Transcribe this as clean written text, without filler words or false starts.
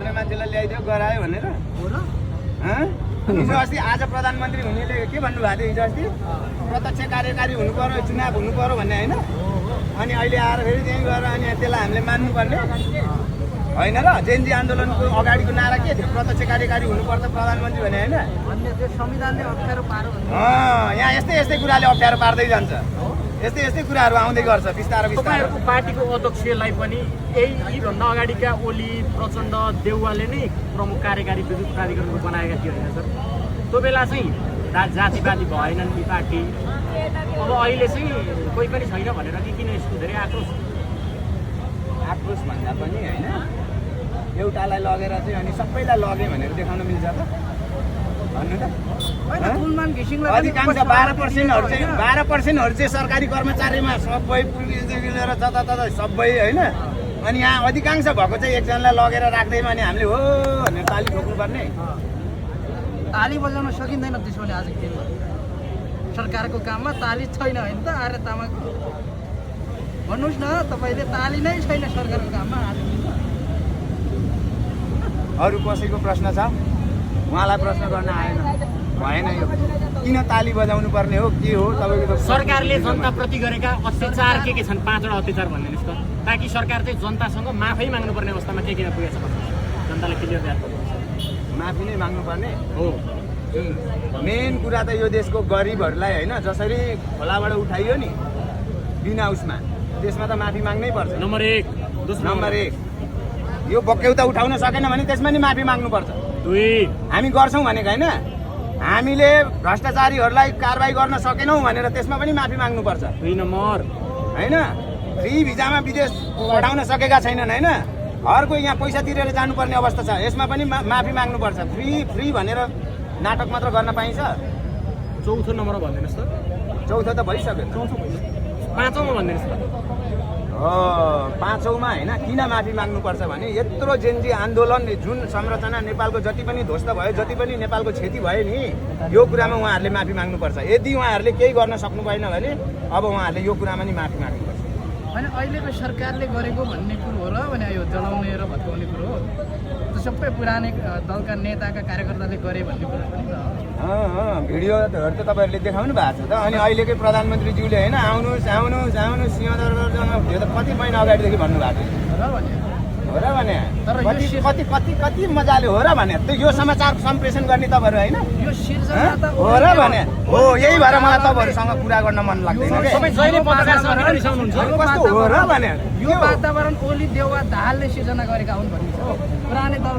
मान्छेलाई ल्याइदियो गरायो भनेर हो र हिजो अस्ति आज प्रधानमन्त्री हुनेले के भन्नुभएको थियो हिजो अस्ति प्रत्यक्ष कार्यकारी हुनु पर्यो चुनाव हुनु पर्यो भन्ने होइन अनि अहिले आएर फेरि त्यहीँ गएर अनि त्यसलाई हामीले मान्नुपर्ने होइन र जेएनजी आन्दोलनको अगाडिको नारा के थियो प्रत्यक्ष कार्यकारी हुनुपर्छ प्रधानमन्त्री भने होइन अन्य त्यो संविधानले अप्ठ्यारो पारो भन्ने यहाँ यस्तै यस्तै कुराले अप्ठ्यारो पार्दै जान्छ यस्तै यस्तै कुराहरू आउँदै गर्छ बिस्तारै बिस्तारै तपाईहरुको पार्टीको अध्यक्षलाई पनि यही भन्दा अगाडिका ओली प्रचण्ड देउवाले नै प्रमुख कार्यकारी विद्युत प्राधिकरणको बनाएका थियो होइन सर त्यो बेला चाहिँ जातिवादी भएनन् यी पार्टी अब अहिले चाहिँ कोही पनि छैन भनेर कि किन यस्तो धेरै आक्रोश भन्दा पनि होइन एउटालाई लगेर चाहिँ अनि सबैलाई लगे भनेर देखाउन मिल्छ त भन्नु त होइन कुलमान घिसिङलाई अधिकांश 12% चाहिँ सरकारी कर्मचारीमा सबै पुलिसदेखि लिएर जताततै सबै होइन अनि यहाँ अधिकांश भएको चाहिँ एकजनालाई लगेर राख्दैमा अनि हामीले हो भनेर ताली ठोक्नुपर्ने ताली बजाउन सकिँदैन त्यसो भने आज के सरकारको काममा ताली छैन होइन त आर्य तामाङ भन्नुहोस् न तपाईँले ताली नै छैन सरकारको काममा आज अरू कसैको प्रश्न छ उहाँलाई प्रश्न गर्न आएन भएन यो किन ताली बजाउनु पर्ने हो के हो तपाईँको सरकारले जनताप्रति गरेका अत्याचार के छन् 5 वटा अत्याचार भनिदिनुहोस् त ताकि सरकार चाहिँ जनतासँग माफी माग्नुपर्ने अवस्थामा के किन पुगेछ जनताले क्लियर याद गर्नुहोस् माफी नै माग्नुपर्ने हो मेन कुरा त यो देशको गरिबहरूलाई होइन जसरी खोलाबाट उठाइयो नि बिना उसमा त्यसमा त माफी माग्नै पर्छ नम्बर 1 यो बक्यौता उठाउन सकेन भने त्यसमा नि माफी माग्नुपर्छ 2 हामी गर्छौँ भनेको होइन हामीले भ्रष्टाचारीहरूलाई कारबाही गर्न सकेनौँ भनेर त्यसमा पनि माफी माग्नुपर्छ 2 नम्बर होइन फ्री भिजामा विदेश पठाउन सकेका छैनन् होइन हरको यहाँ पैसा तिरेर जानुपर्ने अवस्था छ यसमा पनि माफी माग्नुपर्छ फ्री भनेर नाटक मात्र गर्न पाइन्छ 4थो नम्बर भनिदिनुहोस् त चौथो त भइसक्यो 5औँमा भनिदिनुहोस् त हो 5औँमा होइन किन माफी माग्नुपर्छ भने यत्रो जेएनजी आन्दोलन जुन संरचना नेपालको जति पनि ध्वस्त भयो जति पनि नेपालको क्षति भयो नि यो कुरामा उहाँहरूले माफी माग्नुपर्छ यदि उहाँहरूले केही गर्न सक्नु भएन भने अब उहाँहरूले यो कुरामा नि माफी माग्नुपर्छ होइन अहिलेको सरकारले गरेको भन्ने कुरो हो र भने यो जलाउने र भत्काउने कुरो हो त्यो सबै पुरानै दलका नेताका कार्यकर्ताले गरे भन्ने कुरा पनि त भिडियोहरू त तपाईँहरूले देखाउनु भएको छ त अनि अहिलेकै प्रधानमन्त्रीज्यूले होइन आउनुहोस् सिंहदरबार त्यो त कति महिना अगाडिदेखि भन्नुभएको हो र भने हो र भने कति मजाले हो र भने यो समाचार सम्प्रेषण गर्ने तपाईँहरू होइन यो सिर्जना त हो र भने हो यही भएर मलाई तपाईँहरूसँग कुरा गर्न मन लाग्दैन तपाईँ जहिले पत्रकारसँग रिसाउनुहुन्छ कस्तो हो र भने यो वातावरण ओली देउवा दाहालले सिर्जना गरेका हुन् भन्ने छ पुरानै दल